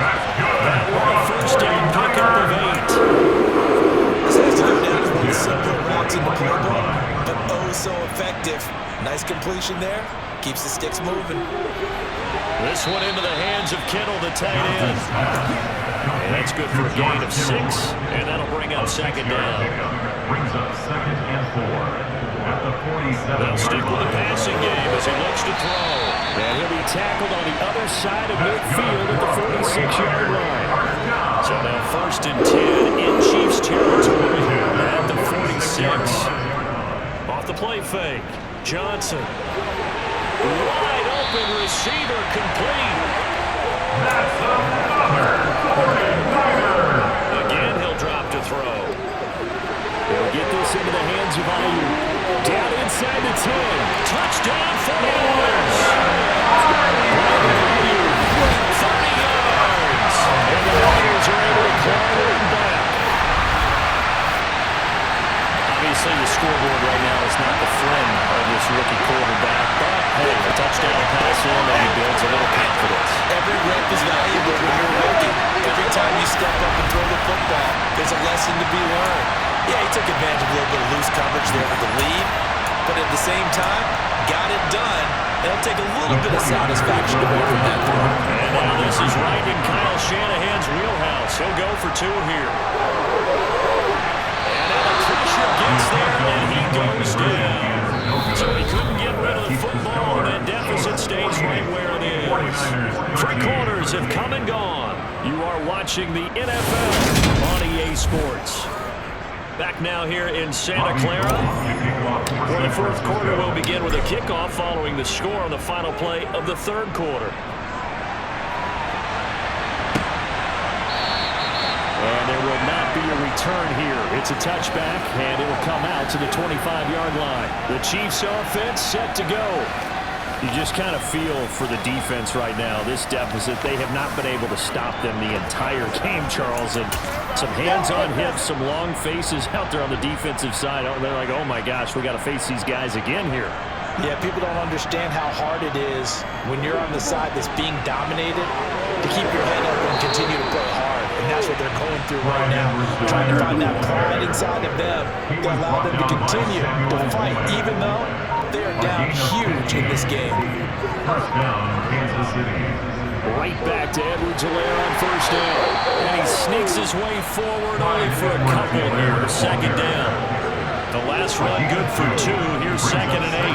That one a first down pickup of 8. This has to go down as one of the simpler routes in the playbook, but oh so effective. Nice completion there. Keeps the sticks moving. This one into the hands of Kittle, the tight end. And that's good for a gain of 6, and that'll bring up 2nd down. Brings up 2nd and 4. At the 47. They'll stick with the passing game as he looks to throw. And he'll be tackled on the other side of midfield at the 46-yard line. So now 1st and 10 in Chiefs territory at the 46. Off the play fake. Johnson. Wide open receiver complete. That's another 49er. Again, he'll drop to throw. They'll get this into the hands of Ayuk. Down inside the 10. Touchdown, 49ers. 30 yards. And the Niners are able to claw it back. Obviously, the scoreboard right now is not the friend of this rookie quarterback, but hey, a touchdown pass in and he builds a little confidence. Every rep is valuable when you're rookie. Every time you step up and throw the football, there's a lesson to be learned. Yeah, he took advantage of a little bit of loose coverage there with the lead, but at the same time, got it done. It'll take a little bit of satisfaction away from that throw. And now this is right in Kyle Shanahan's wheelhouse. He'll go for 2 here. And now the pressure gets there, and he goes down. So he couldn't get rid of the football, and that deficit stays right where it is. 3 quarters have come and gone. You are watching the NFL on EA Sports. Back now here in Santa Clara. For the 4th quarter, we'll begin with a kickoff following the score on the final play of the 3rd quarter. And there will not be a return here. It's a touchback, and it will come out to the 25-yard line. The Chiefs offense set to go. You just kind of feel for the defense right now. This deficit, they have not been able to stop them the entire game, Charles. And some hands on hips, some long faces out there on the defensive side. They're like, oh my gosh, we got to face these guys again here. Yeah, people don't understand how hard it is when you're on the side that's being dominated to keep your head up and continue to play hard. And that's what they're going through right now. Trying to find that pride inside of them to allow them to continue to fight, even though they are down huge in this game. First down, Kansas City. Right back to Edwards-Helaire on 1st down. And he sneaks his way forward only for a couple here. 2nd down. The last run good for 2. Here's 2nd and 8.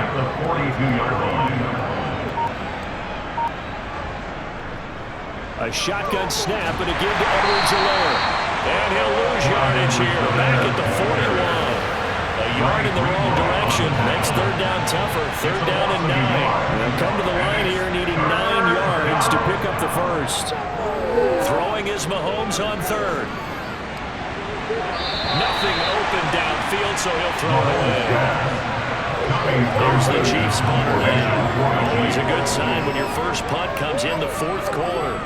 At the 42-yard line. A shotgun snap and a give to Edwards-Helaire. And he'll lose yardage here. Back at the 41. A yard in the wrong direction makes 3rd down tougher. 3rd down and 9. They'll come to the line here needing 9 yards to pick up the 1st. Throwing is Mahomes on 3rd. Nothing open downfield, so he'll throw it away. There's the Chiefs punter now. Always a good sign when your first punt comes in the 4th quarter.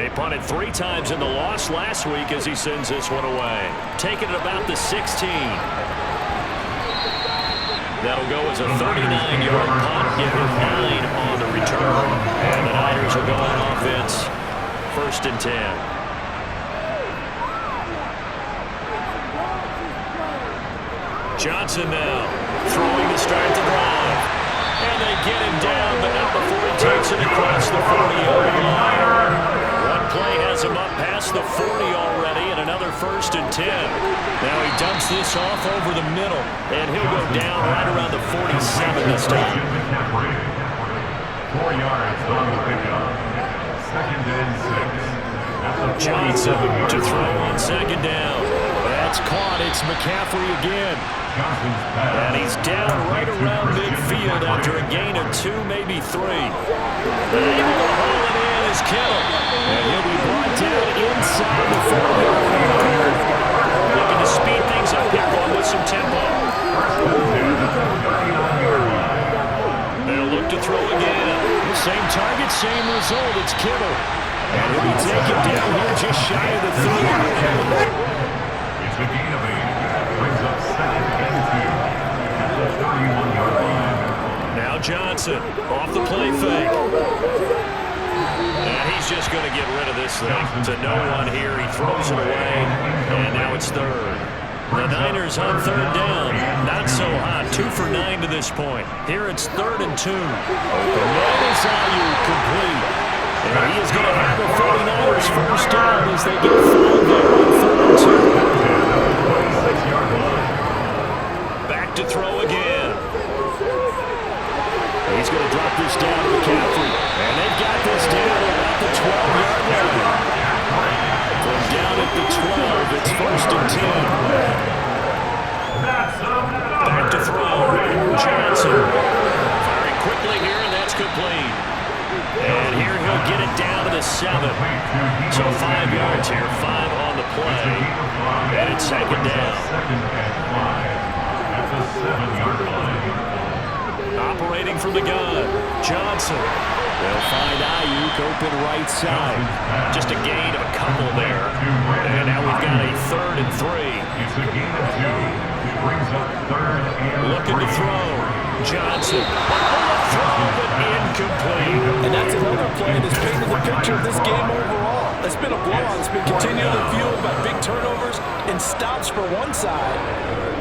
He punted 3 times in the loss last week as he sends this one away. Taking it about the 16. That'll go as a 39-yard punt, give him 9 on the return. And the Niners will go on offense, 1st and 10. Johnson now, throwing to start the drive. And they get him down, but not before he takes it across the 40-yard line. One play has him up past the 40 already, and another 1st and 10. Now he dumps this off over the middle, and he'll go down right around the 47 this time. 4 yards on the pickup. 2nd and 6. Johnson to throw on 2nd down. That's caught. It's McCaffrey again. And he's down right around midfield after a gain of 2, maybe 3. But able to haul it in is Kittle. And he'll be brought down inside the 40-yard line. Looking to speed things up here, going with some tempo. They'll look to throw again. Same target, same result. It's Kittle. And he'll be taken down here just shy of the 30. It's a gain of 8. Brings up 2nd and 2 at the 31-yard line. Now Johnson off the play fake. And he's just going to get rid of this thing. To no one here. He throws it away. And now it's 3rd. The Niners on 3rd down. Not so hot. 2 for 9 to this point. Here it's 3rd and 2. Open man is Ayuk complete. And he is going to have the 49ers 1st down as they get 5 there on 3rd and 2. Back to throw again. He's going to drop this down to McCaffrey. And they've got this down at the 12-yard line. From down at the 12, it's 1st and 10. Back to throw. Johnson. Firing quickly here, and that's complete. And here he'll get it down to the 7. So 5 yards here, 5 on the play. And it's second down. At the 7-yard line. Operating from the gun, Johnson. They'll find Ayuk open right side. Just a gain of a couple there. And now we've got a 3rd and 3. It's a gain of 2. Brings up 3rd and Looking to throw. Johnson. Throw, but incomplete. And that's another play that's painted the picture of this game overall. It's been a blowout. It's been continually fueled by big turnovers and stops for one side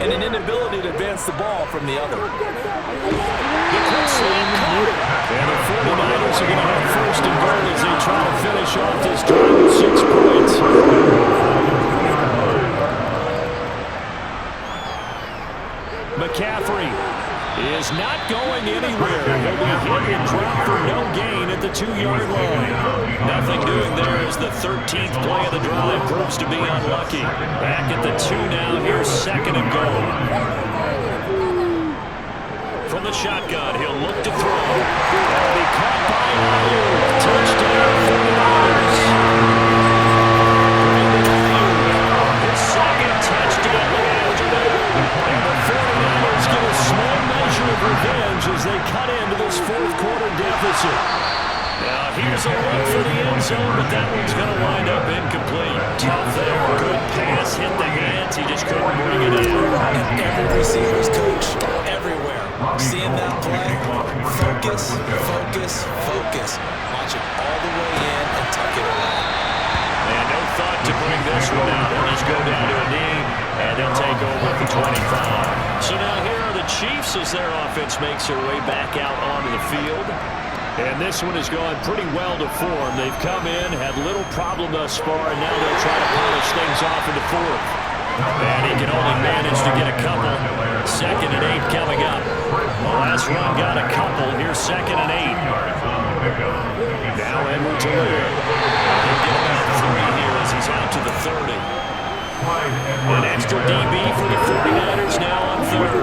and an inability to advance the ball from the other. The quick slant caught it. And the 49ers are going to have 1st and goal as they try to finish off this drive with 6 points. McCaffrey is not going anywhere. He'll be hit and dropped for no gain at the 2-yard line. Nothing doing there as the 13th play of the drive proves to be unlucky. Back at the 2 now. Here's 2nd and goal. From the shotgun, he'll look to throw. That'll be caught by Ayuk. Touchdown, 49ers. His 2nd touchdown of the afternoon. And the 49ers get a small measure of revenge as they cut into this 4th quarter deficit. Now here's a look for the end zone, but that one's going to wind up incomplete. Tough there. Good pass, hit the hands. He just couldn't bring it in. Every receiver's coach, everywhere. Seeing that play, focus, focus, focus. Watch it all the way in and tuck it away. And no thought to bring this one out. They'll just go down to a knee, and they'll take over at the 25. So now here are the Chiefs as their offense makes their way back out onto the field. And this one has gone pretty well to form. They've come in, had little problem thus far, and now they'll try to polish things off in the 4th. And he can only manage to get a couple. 2nd and 8 coming up. The last run got a couple. Here's 2nd and 8. Now Edwards Helaire. He'll get about 3 here as he's out to the 30. An extra DB for the 49ers now on 3rd.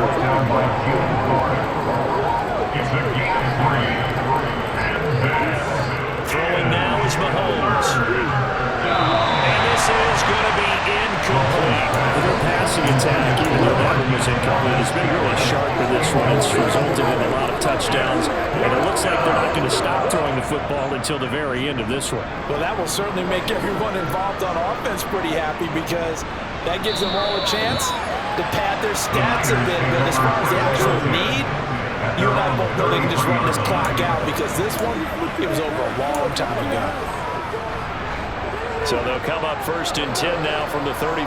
It's a gain of 3. Throwing now is Mahomes. And this is going to be incomplete. Their passing attack, even though that one was incomplete, has been really sharp in this one. It's resulted in a lot of touchdowns. And it looks like they're not going to stop throwing the football until the very end of this one. Well, that will certainly make everyone involved on offense pretty happy because that gives them all a chance to pad their stats a bit. But as far as the actual need, you and I both know they can just run this clock out because this one, it was over a long time ago. So they'll come up 1st and 10 now from the 33.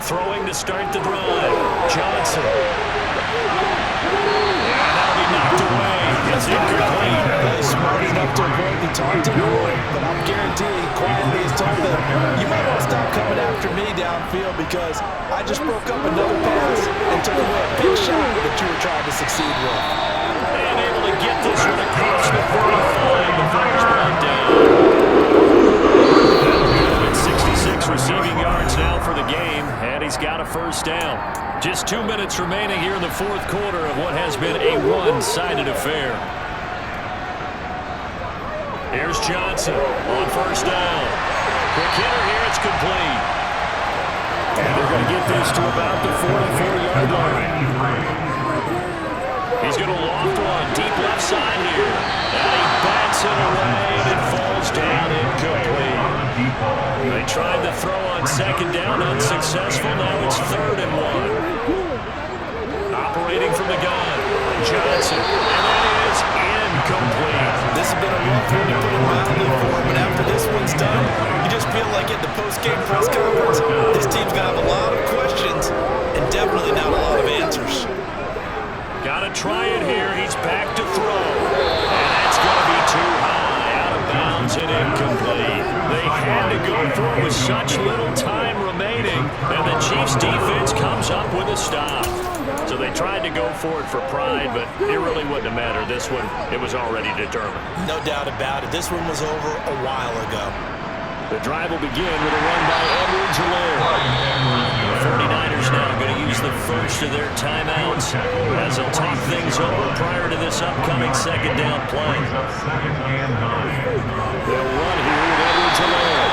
Throwing to start the drive. Johnson. And that'll be knocked away. It's incomplete. He's smart enough to avoid the taunting rule, but I'm guaranteed quietly he's told them, you might want to stop coming after me downfield because I just broke up another pass and took away a big shot that you were trying to succeed with. And able to get this one across the 45 before he's brought down. With 66 receiving yards now for the game, and he's got a 1st down. Just 2 minutes remaining here in the 4th quarter of what has been a one-sided affair. Here's Johnson on 1st down. Quick hitter here, it's complete. And they're going to get this to about the 44-yard line. He's going to loft one deep left side here. And he bats it away, and it falls down incomplete. They tried to throw on 2nd down, unsuccessful. Now it's 3rd and 1. Operating from the gun, Johnson. And that is incomplete. This has been a rough one to put in mildly for, but after this one's done, you just feel like at the post-game press conference, this team's going to have a lot of questions and definitely not a lot of answers. Got to try it here. He's back to throw. And that's going to be too high, out of bounds and incomplete. They had to go for it with such little time remaining, and the Chiefs defense comes up with a stop. So they tried to go for it for pride, but it really wouldn't have mattered. This one, it was already determined. No doubt about it. This one was over a while ago. The drive will begin with a run by Edwards-Helaire. The 49ers now going to use the first of their timeouts as they'll talk things over prior to this upcoming second down play. They'll run here with Edwards-Helaire.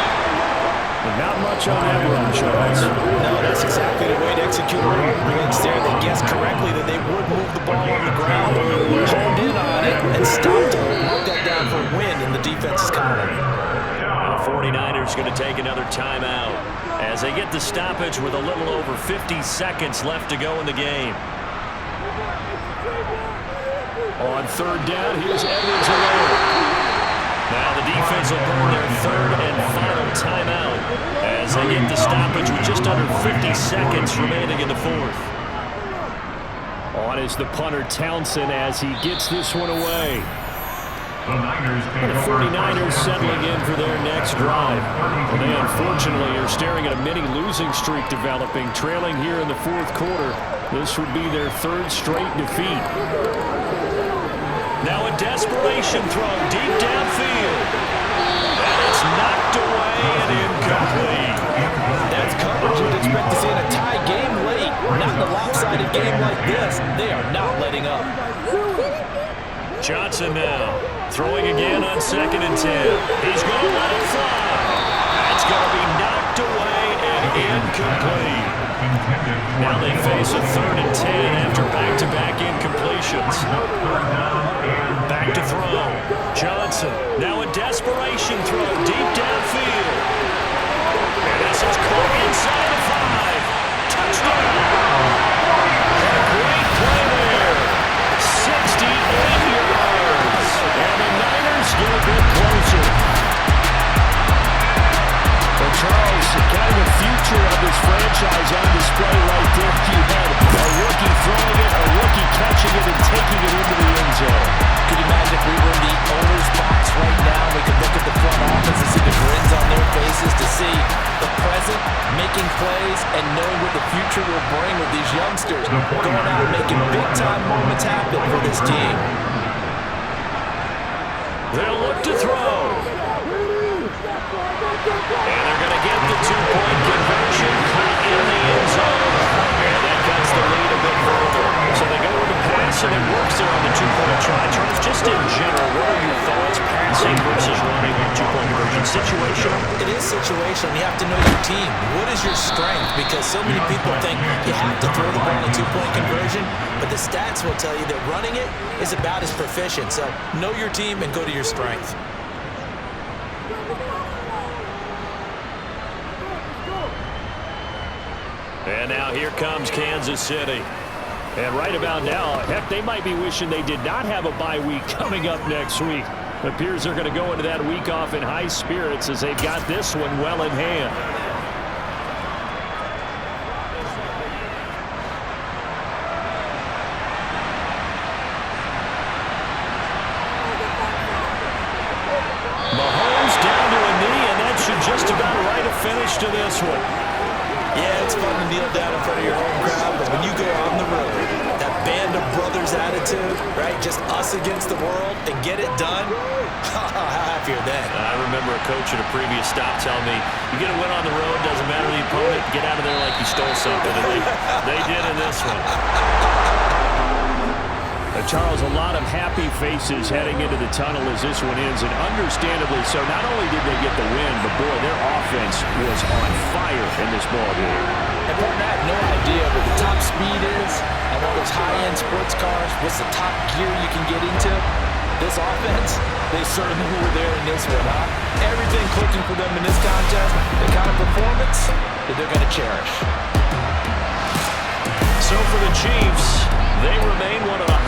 But not much on that run, Charles. No, that's exactly the way to execute a run blitz there. They guessed correctly that they would move the ball on the ground, honed in on it, and stopped it. Broke that down for a win in the defense's column. The 49ers going to take another timeout as they get the stoppage with a little over 50 seconds left to go in the game. On third down, here's Edwards-Helaire. Now the defense will burn their third and final timeout as they get the stoppage with just under 50 seconds remaining in the fourth. On is the punter Townsend as he gets this one away. The 49ers settling in for their next drive. Well, they unfortunately are staring at a mini losing streak developing, trailing here in the fourth quarter. This would be their third straight defeat. Now a desperation throw deep downfield. And it's knocked away and incomplete. That's coverage you'd expect to see in a tie game late. Not in a lopsided game like this. They are not letting up. Johnson now throwing again on 2nd and 10. He's going to let it fly. That's going to be knocked away and incomplete. Now they face a 3rd and 10 after back-to-back incompletions. Back to throw. Johnson. Now a desperation throw deep downfield. And this is caught inside the 5. Touchdown. And a great play there. 68 yards. And the Niners get a bit closer. Well, Charles, kind of the future of this franchise on display right there. You had a rookie throwing it, a rookie catching it, and taking it into the end zone. Could you imagine if we were in the owner's box right now? We could look at the front office and see the grins on their faces to see the present making plays and knowing what the future will bring with these youngsters going out and making big-time moments happen for this team. They'll look to throw. And they're going to get the 2-point conversion in the end zone. And that cuts the lead a bit further. So they go with the pass, and it works there on the 2-point try. Charles, just in general, what are your thoughts passing versus running on 2-point conversion? Situational? It is situational. You have to know your team. What is your strength? Because so many people think you have to throw the ball in a 2-point conversion, but the stats will tell you that running it is about as proficient. So know your team and go to your strength. And now here comes Kansas City. And right about now, heck, they might be wishing they did not have a bye week coming up next week. It appears they're going to go into that week off in high spirits as they've got this one well in hand. Mahomes down to a knee, and that should just about write a finish to this one. Yeah, it's fun to kneel down in front of your home crowd, but when you go on the road, that band of brothers attitude, right? Just us against the world and get it done. How happy are they? I remember a coach at a previous stop telling me, you get a win on the road, doesn't matter the opponent, get out of there like you stole something. And they did in this one. Charles, a lot of happy faces heading into the tunnel as this one ends, and understandably so. Not only did they get the win, but boy, their offense was on fire in this ball game. And Martin, I have no idea what the top speed is on all those high-end sports cars. What's the top gear you can get into? This offense, they certainly were there in this one, huh? Everything clicking for them in this contest, the kind of performance that they're going to cherish. So for the Chiefs, they remain one of the